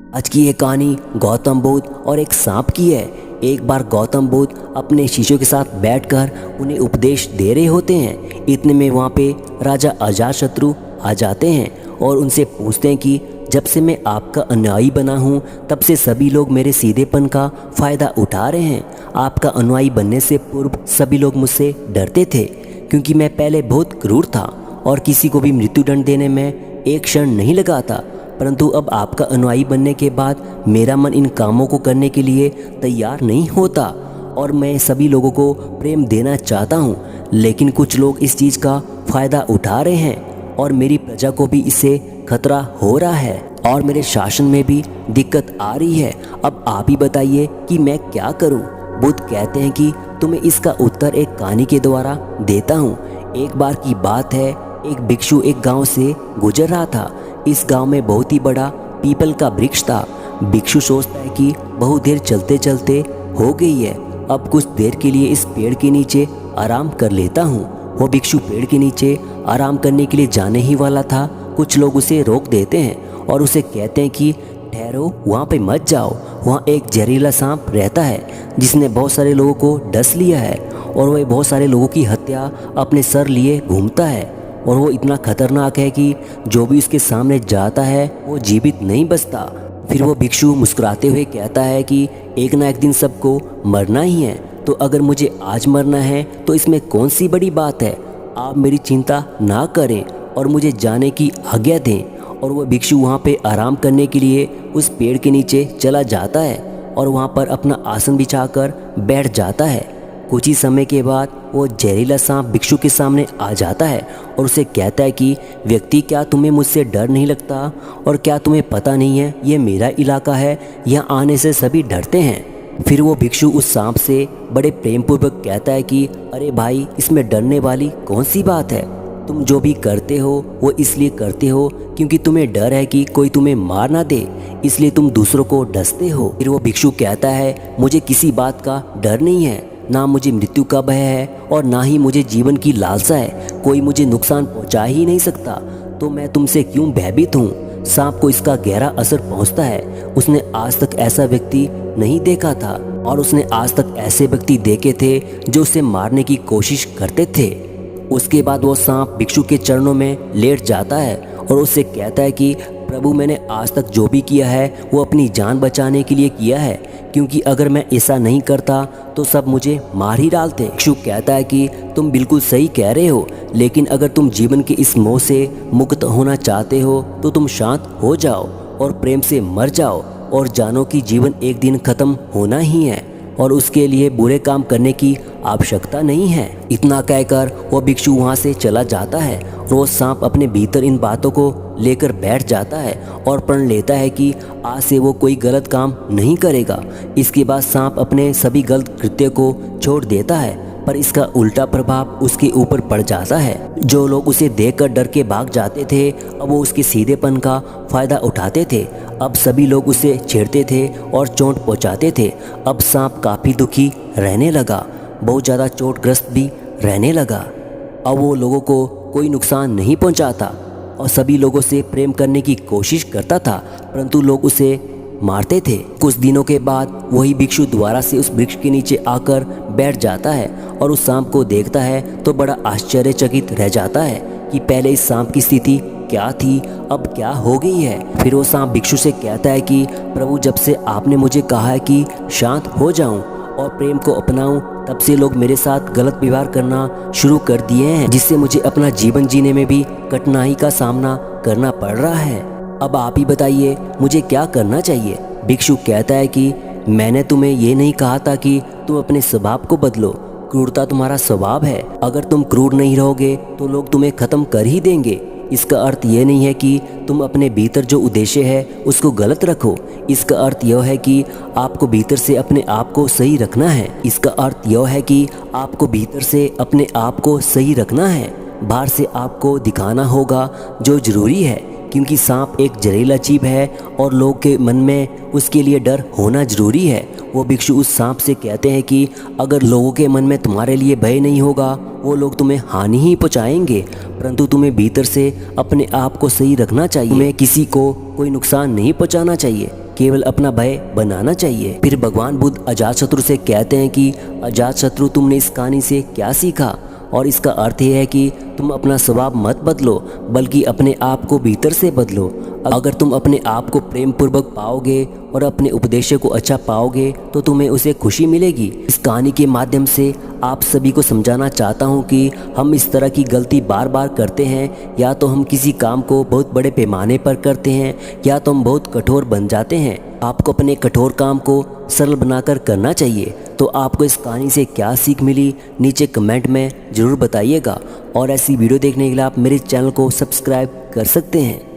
आज की ये कहानी गौतम बुद्ध और एक सांप की है। एक बार गौतम बुद्ध अपने शिष्यों के साथ बैठकर उन्हें उपदेश दे रहे होते हैं। इतने में वहाँ पे राजा अजातशत्रु आ जाते हैं और उनसे पूछते हैं कि जब से मैं आपका अनुयायी बना हूँ तब से सभी लोग मेरे सीधेपन का फ़ायदा उठा रहे हैं। आपका अनुयायी बनने से पूर्व सभी लोग मुझसे डरते थे क्योंकि मैं पहले बहुत क्रूर था और किसी को भी मृत्युदंड देने में एक क्षण नहीं लगाता, परंतु अब आपका अनुयायी बनने के बाद मेरा मन इन कामों को करने के लिए तैयार नहीं होता और मैं सभी लोगों को प्रेम देना चाहता हूँ, लेकिन कुछ लोग इस चीज़ का फ़ायदा उठा रहे हैं और मेरी प्रजा को भी इससे खतरा हो रहा है और मेरे शासन में भी दिक्कत आ रही है। अब आप ही बताइए कि मैं क्या करूँ। बुद्ध कहते हैं कि तुम्हें इसका उत्तर एक कहानी के द्वारा देता हूँ। एक बार की बात है, एक भिक्षु एक गांव से गुजर रहा था। इस गांव में बहुत ही बड़ा पीपल का वृक्ष था। भिक्षु सोचता है कि बहुत देर चलते चलते हो गई है, अब कुछ देर के लिए इस पेड़ के नीचे आराम कर लेता हूँ। वो भिक्षु पेड़ के नीचे आराम करने के लिए जाने ही वाला था, कुछ लोग उसे रोक देते हैं और उसे कहते हैं कि ठहरो, वहाँ पे मत जाओ, वहाँ एक जहरीला सांप रहता है जिसने बहुत सारे लोगों को डस लिया है और वह बहुत सारे लोगों की हत्या अपने सर लिए घूमता है और वो इतना खतरनाक है कि जो भी उसके सामने जाता है वो जीवित नहीं बचता। फिर वो भिक्षु मुस्कुराते हुए कहता है कि एक ना एक दिन सबको मरना ही है, तो अगर मुझे आज मरना है तो इसमें कौन सी बड़ी बात है। आप मेरी चिंता ना करें और मुझे जाने की आज्ञा दें। और वह भिक्षु वहाँ पे आराम करने के लिए उस पेड़ के नीचे चला जाता है और वहाँ पर अपना आसन बिछाकर बैठ जाता है। कुछ ही समय के बाद वो जहरीला सांप भिक्षु के सामने आ जाता है और उसे कहता है कि व्यक्ति, क्या तुम्हें मुझसे डर नहीं लगता और क्या तुम्हें पता नहीं है ये मेरा इलाका है, यहाँ आने से सभी डरते हैं। फिर वो भिक्षु उस सांप से बड़े प्रेमपूर्वक कहता है कि अरे भाई, इसमें डरने वाली कौन सी बात है। तुम जो भी करते हो वो इसलिए करते हो क्योंकि तुम्हें डर है कि कोई तुम्हें मार ना दे, इसलिए तुम दूसरों को डसते हो। फिर वो भिक्षु कहता है मुझे किसी बात का डर नहीं है, ना मुझे मृत्यु का भय है और ना ही मुझे जीवन की लालसा है। कोई मुझे नुकसान पहुंचा ही नहीं सकता, तो मैं तुमसे क्यों भयभीत हूँ। सांप को इसका गहरा असर पहुंचता है। उसने आज तक ऐसा व्यक्ति नहीं देखा था और उसने आज तक ऐसे व्यक्ति देखे थे जो उसे मारने की कोशिश करते थे। उसके बाद वो सांप भिक्षु के चरणों में लेट जाता है और उससे कहता है कि प्रभु, मैंने आज तक जो भी किया है वो अपनी जान बचाने के लिए किया है, क्योंकि अगर मैं ऐसा नहीं करता तो सब मुझे मार ही डालते। भिक्षु कहता है कि तुम बिल्कुल सही कह रहे हो, लेकिन अगर तुम जीवन के इस मोह से मुक्त होना चाहते हो तो तुम शांत हो जाओ और प्रेम से मर जाओ और जानो कि जीवन एक दिन खत्म होना ही है और उसके लिए बुरे काम करने की आवश्यकता नहीं है। इतना कहकर वो भिक्षु वहाँ से चला जाता है और वो सांप अपने भीतर इन बातों को लेकर बैठ जाता है और प्रण लेता है कि आज से वो कोई गलत काम नहीं करेगा। इसके बाद सांप अपने सभी गलत कृत्य को छोड़ देता है, पर इसका उल्टा प्रभाव उसके ऊपर पड़ जाता है। जो लोग उसे देखकर डर के भाग जाते थे, अब वो उसके सीधेपन का फ़ायदा उठाते थे। अब सभी लोग उसे छेड़ते थे और चोट पहुंचाते थे। अब सांप काफ़ी दुखी रहने लगा, बहुत ज़्यादा चोटग्रस्त भी रहने लगा। अब वो लोगों को कोई नुकसान नहीं पहुंचाता और सभी लोगों से प्रेम करने की कोशिश करता था, परंतु लोग उसे मारते थे। कुछ दिनों के बाद वही भिक्षु दोबारा से उस वृक्ष के नीचे आकर बैठ जाता है और उस सांप को देखता है तो बड़ा आश्चर्यचकित रह जाता है कि पहले इस सांप की स्थिति क्या थी, अब क्या हो गई है। फिर वो सांप भिक्षु से कहता है कि प्रभु, जब से आपने मुझे कहा है कि शांत हो जाऊं और प्रेम को अपनाऊं, तब से लोग मेरे साथ गलत व्यवहार करना शुरू कर दिए हैं, जिससे मुझे अपना जीवन जीने में भी कठिनाई का सामना करना पड़ रहा है। अब आप ही बताइए मुझे क्या करना चाहिए। भिक्षु कहता है कि मैंने तुम्हें ये नहीं कहा था कि तुम अपने स्वभाव को बदलो, क्रूरता तुम्हारा स्वभाव है। अगर तुम क्रूर नहीं रहोगे तो लोग तुम्हें ख़त्म कर ही देंगे। इसका अर्थ यह नहीं है कि तुम अपने भीतर जो उद्देश्य है उसको गलत रखो। इसका अर्थ यह है कि आपको भीतर से अपने आप को सही रखना है। इसका अर्थ यह है कि आपको भीतर से अपने आप को सही रखना है। बाहर से आपको दिखाना होगा जो ज़रूरी है, क्योंकि सांप एक जहरीला जीव है और लोग के मन में उसके लिए डर होना ज़रूरी है। वो भिक्षु उस सांप से कहते हैं कि अगर लोगों के मन में तुम्हारे लिए भय नहीं होगा, वो लोग तुम्हें हानि ही पहुँचाएंगे, परंतु तुम्हें भीतर से अपने आप को सही रखना चाहिए। तुम्हें किसी को कोई नुकसान नहीं पहुँचाना चाहिए, केवल अपना भय बनाना चाहिए। फिर भगवान बुद्ध अजातशत्रु से कहते हैं कि अजातशत्रु, तुमने इस कहानी से क्या सीखा? और इसका अर्थ यह है कि तुम अपना स्वभाव मत बदलो, बल्कि अपने आप को भीतर से बदलो। अगर तुम अपने आप को प्रेम पूर्वक पाओगे और अपने उपदेशों को अच्छा पाओगे तो तुम्हें उसे खुशी मिलेगी। इस कहानी के माध्यम से आप सभी को समझाना चाहता हूँ कि हम इस तरह की गलती बार बार करते हैं। या तो हम किसी काम को बहुत बड़े पैमाने पर करते हैं या तो हम बहुत कठोर बन जाते हैं। आपको अपने कठोर काम को सरल बनाकर करना चाहिए। तो आपको इस कहानी से क्या सीख मिली, नीचे कमेंट में ज़रूर बताइएगा। और ऐसी वीडियो देखने के लिए आप मेरे चैनल को सब्सक्राइब कर सकते हैं।